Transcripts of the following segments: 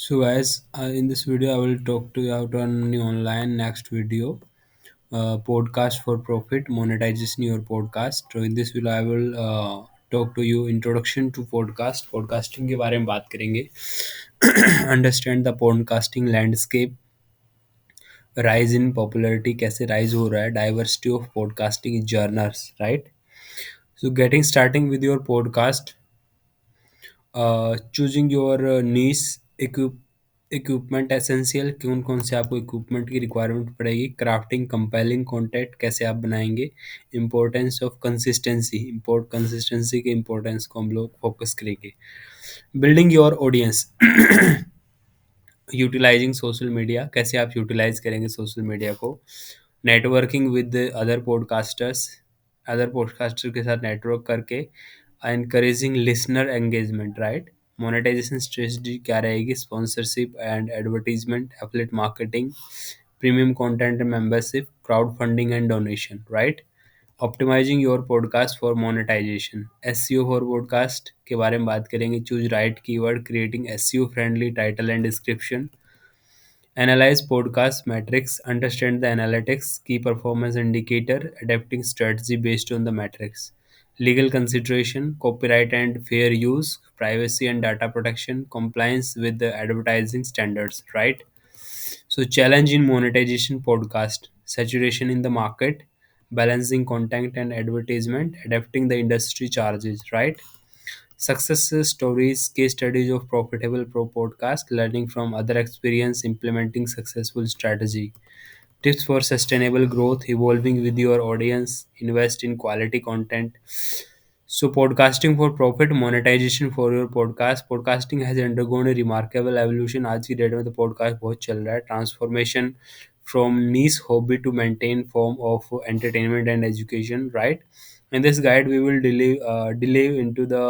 So guys, in this video, I will talk to you how to earn money online. Next video, podcast for profit, monetization your podcast. So in this video, I will talk to you introduction to podcast. Podcasting के बारे में बात करेंगे. Understand the podcasting landscape, rise in popularity कैसे rise हो रहा है, diversity of podcasting genres, right? So getting starting with your podcast. Choosing your niche equipment essential कौन कौन से आपको इक्विपमेंट की रिक्वायरमेंट पड़ेगी. क्राफ्टिंग कंपेलिंग कंटेंट कैसे आप बनाएंगे. इंपॉर्टेंस ऑफ कंसिस्टेंसी कंसिस्टेंसी के इंपॉर्टेंस को हम लोग फोकस करेंगे. Building your audience utilising social media कैसे आप यूटिलाइज करेंगे सोशल मीडिया को. नेटवर्किंग विद अदर पॉडकास्टर के साथ नेटवर्क करके. Encouraging listener engagement, right. Monetisation strategy क्या रहेगी. Sponsorship and advertisement, affiliate marketing, premium content, membership, crowd funding and donation, right. Optimising your podcast for monetisation. SEO for podcast के बारे में बात करेंगे. Choose right keyword, creating SEO friendly title and description. Analyze podcast metrics, understand the analytics, key performance indicator, adapting strategy based on the metrics. Legal consideration, copyright and fair use, privacy and data protection, compliance with the advertising standards, right? So challenge in monetization podcast, saturation in the market, balancing content and advertisement, adapting the industry charges, right? Success stories, case studies of profitable pro podcast, learning from other experience, implementing successful strategy. Tips for sustainable growth, evolving with your audience, invest in quality content. So, podcasting for profit, monetization for your podcast. Podcasting has undergone a remarkable evolution. आज की date में तो podcast बहुत चल रहा है. Transformation from niche hobby to maintain form of entertainment and education, right. In this guide we will delve into the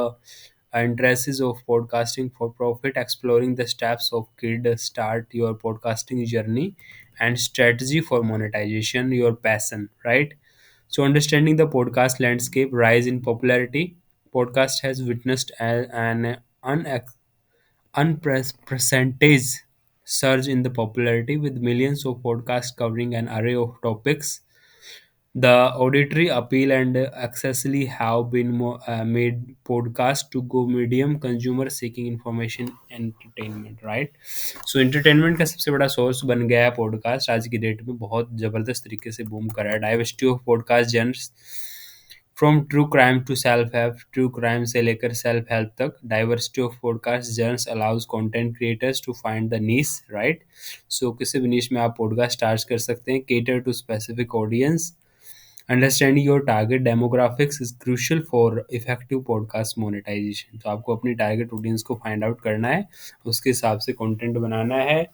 interests of podcasting for profit, exploring the steps of kid start your podcasting journey and strategy for monetization your passion, right. So understanding the podcast landscape, rise in popularity. Podcast has witnessed an unprecedented surge in the popularity with millions of podcasts covering an array of topics. The auditory appeal and accessibility have been made podcast to go medium consumer seeking information entertainment, right. So entertainment का सबसे बड़ा source बन गया है podcast. आज की date में बहुत जबरदस्त तरीके से बूम कर रहा है. Diversity of podcast genres, from true crime to self help, true crime से लेकर सेल्फ हेल्प तक. Diversity of podcast genres allows content creators to find the niche, right. So किसी भी नीश में आप पॉडकास्ट स्टार्ट कर सकते हैं. Cater to specific audience. Understanding your target demographics is crucial for effective podcast monetisation. तो आपको अपनी टारगेट ऑडियंस को फाइंड आउट करना है, उसके हिसाब से कंटेंट बनाना है,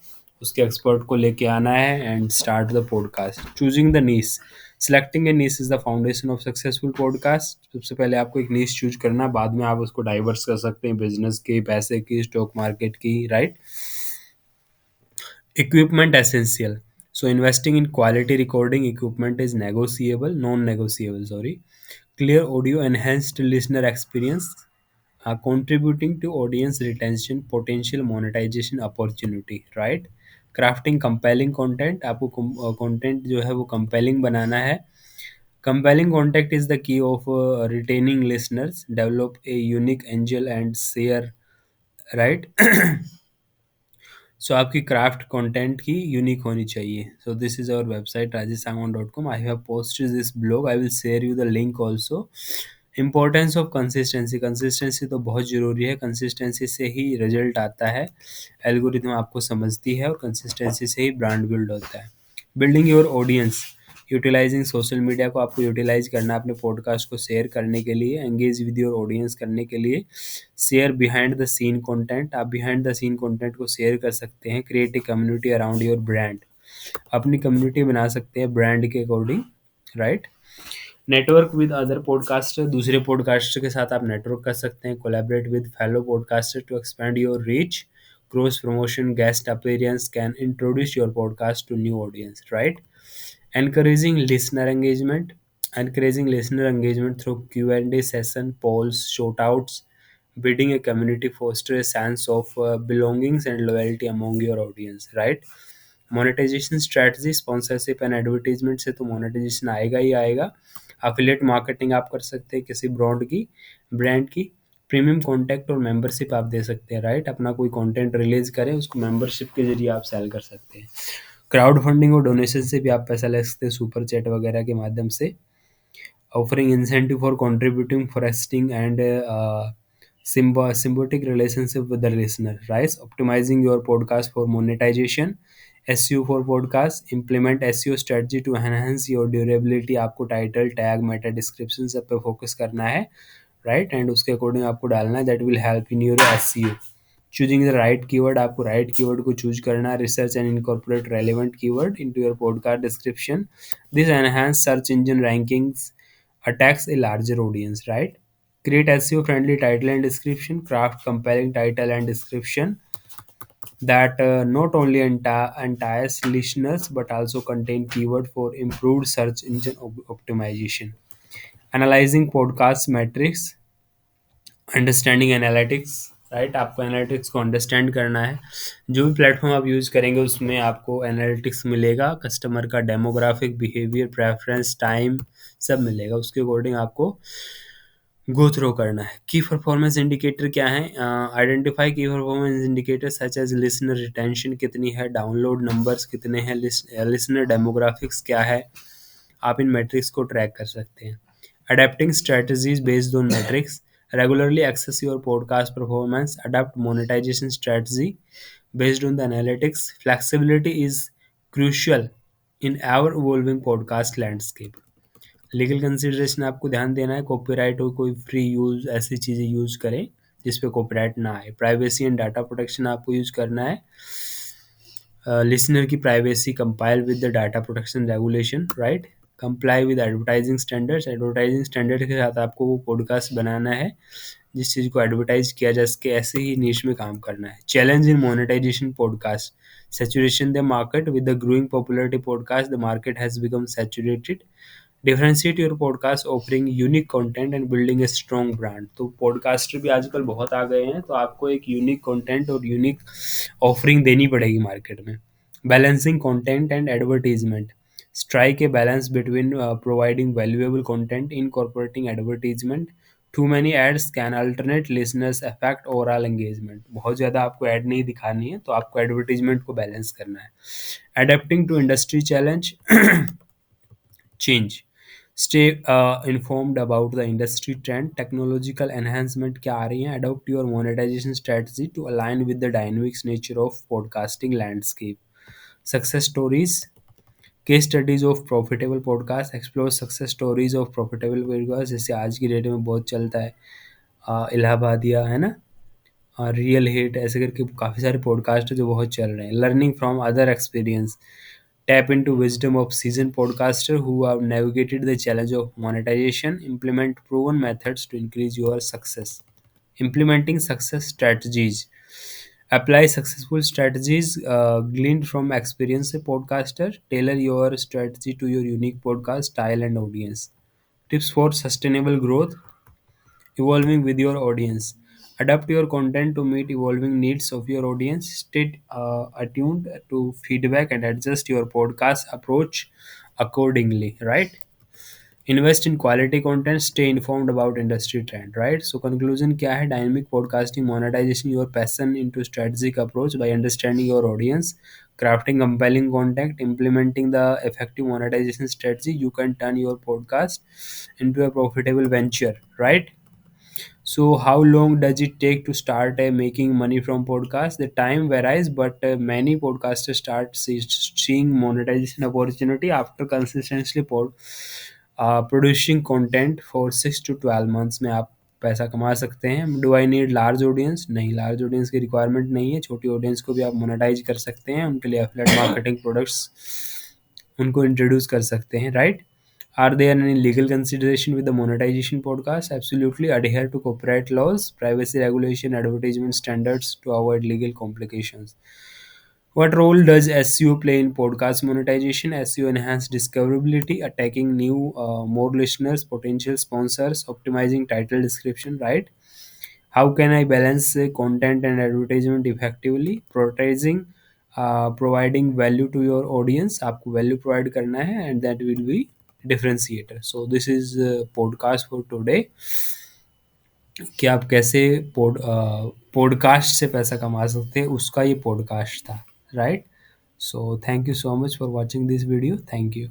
उसके एक्सपर्ट को लेके आना है and start the podcast. Choosing the niche. Selecting A niche is the foundation of successful podcast. सबसे पहले आपको एक नीश चूज करना है, बाद में आप उसको डाइवर्स कर सकते हैं बिजनेस की, पैसे की, स्टॉक मार्केट की, right. Equipment essential. So investing in quality recording equipment is non-negotiable. Sorry. Clear audio, enhanced listener experience, contributing to audience retention, potential monetization opportunity, right. Crafting compelling content. आपको content जो है वो compelling बनाना है. Compelling content is the key of retaining listeners. Develop a unique angel and share, right. सो आपकी craft content की unique होनी चाहिए. So this is our website rajasangwan.com. I have posted this blog. I will share you the link also. Importance of consistency. Consistency तो बहुत ज़रूरी है. Consistency से ही result आता है, एल्गोरिथम आपको समझती है, और कंसिस्टेंसी से ही ब्रांड बिल्ड होता है. Building your audience. Utilising social media को आपको यूटिलाइज करना है अपने पॉडकास्ट को शेयर करने के लिए, एंगेज विद योर ऑडियंस करने के लिए. Share behind the scene content. आप बिहाइंड द सीन कंटेंट को शेयर कर सकते हैं. Create a community around your brand. अपनी कम्युनिटी बना सकते हैं ब्रांड के according, right. Network with other podcaster. दूसरे पॉडकास्टर के साथ आप नेटवर्क कर सकते हैं. Collaborate with fellow podcaster to expand your reach. Cross promotion, guest appearance can introduce your podcast to new audience, right. Encouraging listener engagement. Encouraging listener engagement through Q&A session, polls, shoutouts, Building a community foster a sense of belongings and loyalty among your audience, right? Monetisation strategy, sponsorship and advertisement से तो monetization आएगा ही आएगा। Affiliate marketing आप कर सकते हैं किसी brand की प्रीमियम कॉन्टैक्ट और मेंबरशिप आप दे सकते हैं, राइट? अपना कोई कंटेंट रिलीज करें, उसको मेंबरशिप के जरिए आप सेल कर सकते हैं। क्राउड फंडिंग और डोनेशन से भी आप पैसा ले सकते हैं, सुपर चैट वगैरह के माध्यम से। offering incentive for contributing, foresting, and symbiotic relationship with the listener. Right, optimizing your podcast for monetization. SEO for podcast, implement SEO strategy to enhance your durability. आपको टाइटल टैग मेटा डिस्क्रिप्शन सब पे focus करना है, right? And उसके according आपको डालना है, that will help in your SEO। Choosing the right keyword, आपको राइट कीवर्ड को चूज करना है। Research and incorporate relevant keyword into your podcast description. This enhance search engine rankings, attacks a larger audience, right? Create SEO friendly title and description, craft compelling title and description that not only entice listeners but also contain keyword for improved search engine optimization. Analyzing podcast metrics, understanding analytics, right? आपको analytics को understand करना है। जो भी platform आप use करेंगे उसमें आपको एनालिटिक्स मिलेगा, कस्टमर का डेमोग्राफिक, बिहेवियर, प्रेफरेंस, टाइम सब मिलेगा। उसके अकॉर्डिंग आपको गो थ्रो करना है। की परफॉर्मेंस इंडिकेटर क्या है? Identify key performance indicator such as listener retention कितनी है, डाउनलोड नंबर्स कितने हैं, लिसनर डेमोग्राफिक्स क्या है। आप इन मैट्रिक्स को ट्रैक कर सकते हैं। Adapting strategies based on metrics, regularly assess your podcast performance, adapt monetisation strategy based on the analytics. Flexibility is crucial in our evolving podcast landscape. Legal consideration आपको ध्यान देना है, कॉपीराइट हो, कोई फ्री यूज ऐसी चीज़ें यूज करें जिस पे कॉपीराइट ना आए। प्राइवेसी एंड डाटा प्रोटेक्शन आपको यूज करना है। लिसनर की privacy, compile with the data protection regulation, right? Comply with advertising standards, advertising standard के साथ आपको वो पॉडकास्ट बनाना है जिस चीज़ को एडवर्टाइज किया जा सके, ऐसे ही नीश में काम करना है। Challenge in monetisation podcast, saturation the market with the growing popularity podcast, the market has become saturated. Differentiate your podcast, offering unique content and building a strong brand. तो पॉडकास्टर भी आजकल बहुत आ गए हैं, तो आपको एक यूनिक कंटेंट और यूनिक ऑफरिंग देनी पड़ेगी मार्केट में। Balancing content and advertisement, strike a balance between providing valuable content, incorporating advertisement. Too many ads can alternate listeners affect overall engagement. बहुत ज़्यादा आपको ऐड नहीं दिखानी है, तो आपको एडवर्टीजमेंट को बैलेंस करना है। Adapting to industry challenge change, stay informed about the industry trend, technological enhancement क्या आ रही हैं। Adopt your monetisation strategy to align with the dynamics nature of podcasting landscape. Success stories, case studies of profitable podcast, explore success stories of profitable podcast. जैसे आज की date में बहुत चलता है इलाहाबादिया, है ना, रियल हिट, ऐसे करके काफ़ी सारे पॉडकास्ट है जो बहुत चल रहे हैं। Learning from other experience, tap into wisdom of seasoned podcasters who have navigated the challenge of monetization. Implement proven methods to increase your success. Implementing success strategies, apply successful strategies gleaned from experienced podcaster. Tailor your strategy to your unique podcast style and audience. Tips for sustainable growth, evolving with your audience. Adapt your content to meet evolving needs of your audience. Stay attuned to feedback and adjust your podcast approach accordingly, right? Invest in quality content, stay informed about industry trend, right? So conclusion क्या है? Dynamic podcasting monetization your passion into strategic approach by understanding your audience, crafting compelling content, implementing the effective monetization strategy. You can turn your podcast into a profitable venture, right? So, how long does it take to start making money from podcasts? The time varies, but many podcasters start seeing monetization opportunity after consistently producing content for 6 to 12 months में आप पैसा कमा सकते हैं। Do I need large audience? नहीं, large audience की requirement नहीं है। छोटी ऑडियंस को भी आप मोनेटाइज कर सकते हैं, उनके लिए एफिलिएट मार्केटिंग प्रोडक्ट्स उनको इंट्रोड्यूस कर सकते हैं, right? Are there any legal consideration with the monetization podcast? Absolutely. Adhere to copyright laws, privacy regulation, advertisement standards to avoid legal complications. What role does SEO play in podcast monetization? SEO enhance discoverability, attacking new, more listeners, potential sponsors, optimizing title description, right? How can I balance content and advertisement effectively? Prioritizing, providing value to your audience, आपको value provide करना है, and that will be differentiator. So this is podcast for today, कि आप कैसे podcast से पैसा कमा सकते हैं, उसका ये पॉडकास्ट था, right? So thank you so much for watching this video, thank you.